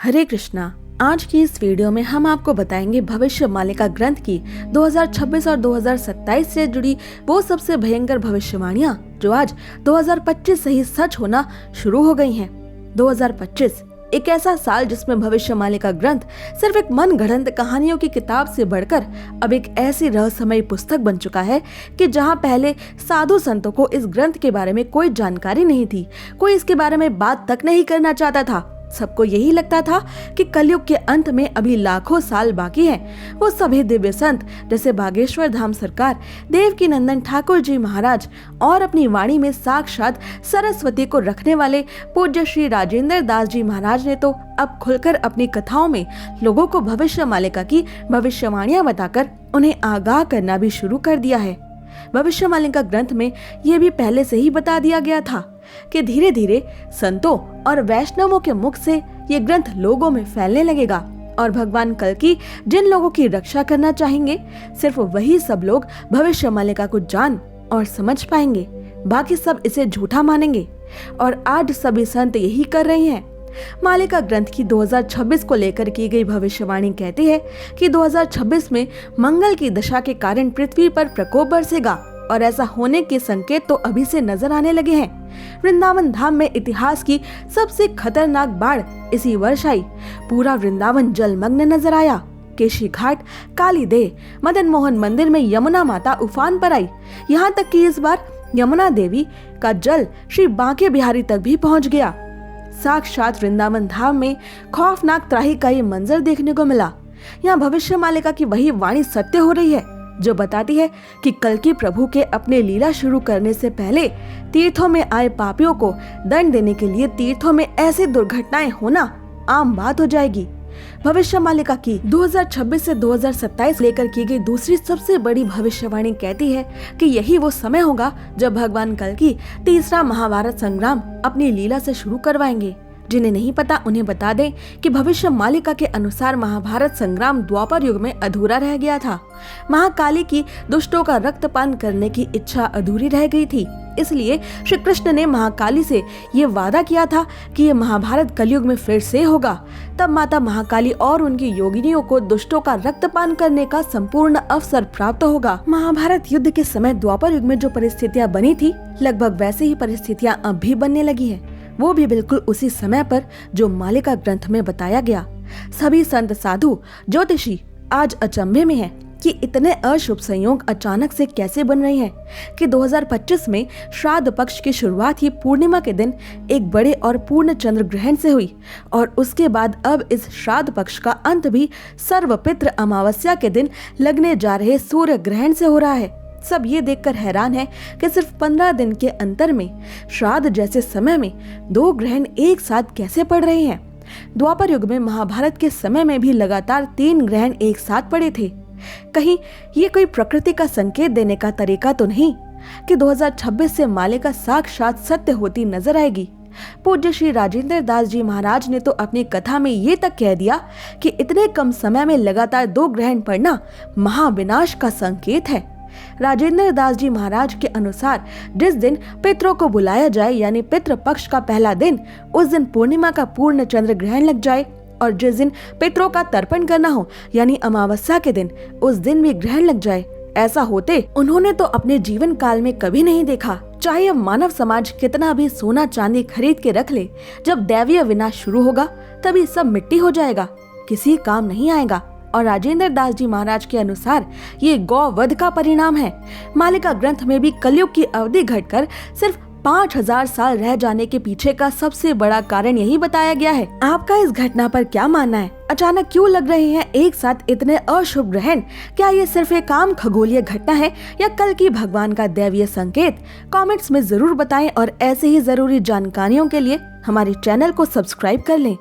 हरे कृष्णा। आज की इस वीडियो में हम आपको बताएंगे भविष्य मालिका ग्रंथ की 2026 और 2027 से जुड़ी वो सबसे भयंकर भविष्यवाणियां जो आज 2025 से ही सच होना शुरू हो गई हैं। 2025 एक ऐसा साल जिसमें भविष्य मालिका ग्रंथ सिर्फ एक मन गढ़ंत कहानियों की किताब से बढ़कर अब एक ऐसी रहस्यमयी पुस्तक बन चुका है कि जहां पहले साधु संतों को इस ग्रंथ के बारे में कोई जानकारी नहीं थी, कोई इसके बारे में बात तक नहीं करना चाहता था। सबको यही लगता था कि कलयुग के अंत में अभी लाखों साल बाकी हैं। वो सभी दिव्य संत जैसे बागेश्वर धाम सरकार, देवकी नंदन ठाकुर जी महाराज और अपनी वाणी में साक्षात सरस्वती को रखने वाले पूज्य श्री राजेंद्र दास जी महाराज ने तो अब खुलकर अपनी कथाओं में लोगों को भविष्य मालिका की भविष्यवाणियां बताकर उन्हें आगाह करना भी शुरू कर दिया है। भविष्य मालिका ग्रंथ में ये भी पहले से ही बता दिया गया था कि धीरे धीरे संतों और वैष्णवों के मुख से ये ग्रंथ लोगों में फैलने लगेगा और भगवान कल्कि जिन लोगों की रक्षा करना चाहेंगे सिर्फ वही सब लोग भविष्य मालिका को जान और समझ पाएंगे, बाकी सब इसे झूठा मानेंगे। और आज सभी संत यही कर रहे हैं। मालिका ग्रंथ की 2026 को लेकर की गई भविष्यवाणी कहती है कि 2026 में मंगल की दशा के कारण पृथ्वी पर प्रकोप बरसेगा और ऐसा होने के संकेत तो अभी से नजर आने लगे हैं। वृंदावन धाम में इतिहास की सबसे खतरनाक बाढ़ इसी वर्ष आई। पूरा वृंदावन जलमग्न नजर आया। केशी घाट, काली देह, मदन मोहन मंदिर में यमुना माता उफान पर आई। यहाँ तक कि इस बार यमुना देवी का जल श्री बांके बिहारी तक भी पहुँच गया। साक्षात वृंदावन धाम में खौफनाक त्राही का ये मंजर देखने को मिला। यहाँ भविष्य मालिका की वही वाणी सत्य हो रही है जो बताती है कि कल्कि प्रभु के अपने लीला शुरू करने से पहले तीर्थों में आए पापियों को दंड देने के लिए तीर्थों में ऐसी दुर्घटनाएं होना आम बात हो जाएगी। भविष्य मालिका की 2026 से 2027 लेकर की गई दूसरी सबसे बड़ी भविष्यवाणी कहती है कि यही वो समय होगा जब भगवान कल्कि तीसरा महाभारत संग्राम अपनी लीला से शुरू करवाएंगे। जिन्हें नहीं पता उन्हें बता दें कि भविष्य मालिका के अनुसार महाभारत संग्राम द्वापर युग में अधूरा रह गया था। महाकाली की दुष्टों का रक्तपान करने की इच्छा अधूरी रह गई थी, इसलिए श्री कृष्ण ने महाकाली से ये वादा किया था कि ये महाभारत कलयुग में फिर से होगा। तब माता महाकाली और उनकी योगिनियों को दुष्टों का रक्तपान करने का संपूर्ण अवसर प्राप्त होगा। महाभारत युद्ध के समय द्वापर युग में जो परिस्थितियाँ बनी थी, लगभग वैसे ही परिस्थितियाँ अब भी बनने लगी है, वो भी बिल्कुल उसी समय पर जो मालिका ग्रंथ में बताया गया। सभी संत साधु ज्योतिषी आज अचंभे में हैं कि इतने अशुभ संयोग अचानक से कैसे बन रहे हैं कि 2025 में श्राद्ध पक्ष की शुरुआत ही पूर्णिमा के दिन एक बड़े और पूर्ण चंद्र ग्रहण से हुई और उसके बाद अब इस श्राद्ध पक्ष का अंत भी सर्वपित्र अमावस्या के दिन लगने जा रहे सूर्य ग्रहण से हो रहा है। सब ये देखकर हैरान है कि सिर्फ 15 दिन के अंतर में श्राद्ध जैसे समय में दो ग्रहण एक साथ कैसे पड़ रहे हैं। द्वापर युग में महाभारत के समय में भी लगातार 3 ग्रहण एक साथ पड़े थे। कहीं ये कोई प्रकृति का संकेत देने का तरीका तो नहीं कि 2026 से मालिका साक्षात सत्य होती नजर आएगी। पूज्य श्री राजेंद्र दास जी महाराज ने तो अपनी कथा में ये तक कह दिया कि इतने कम समय में लगातार 2 ग्रहण पड़ना महाविनाश का संकेत है। राजेंद्र दास जी महाराज के अनुसार जिस दिन पितरों को बुलाया जाए यानी पितृ पक्ष का पहला दिन, उस दिन पूर्णिमा का पूर्ण चंद्र ग्रहण लग जाए और जिस दिन पितरों का तर्पण करना हो यानी अमावस्या के दिन, उस दिन भी ग्रहण लग जाए। ऐसा होते उन्होंने तो अपने जीवन काल में कभी नहीं देखा। चाहे अब मानव समाज कितना भी सोना चांदी खरीद के रख ले, जब दैवीय विनाश शुरू होगा तभी सब मिट्टी हो जाएगा, किसी काम नहीं आएगा। और राजेंद्र दास जी महाराज के अनुसार ये गौवध का परिणाम है। मालिका ग्रंथ में भी कलयुग की अवधि घटकर सिर्फ 5000 साल रह जाने के पीछे का सबसे बड़ा कारण यही बताया गया है। आपका इस घटना पर क्या मानना है? अचानक क्यों लग रहे हैं एक साथ इतने अशुभ ग्रहण? क्या ये सिर्फ एक आम खगोलीय घटना है या कल्कि भगवान का दैवीय संकेत? कमेंट्स में जरूर बताएं और ऐसे ही जरूरी जानकारियों के लिए हमारे चैनल को सब्सक्राइब कर लें।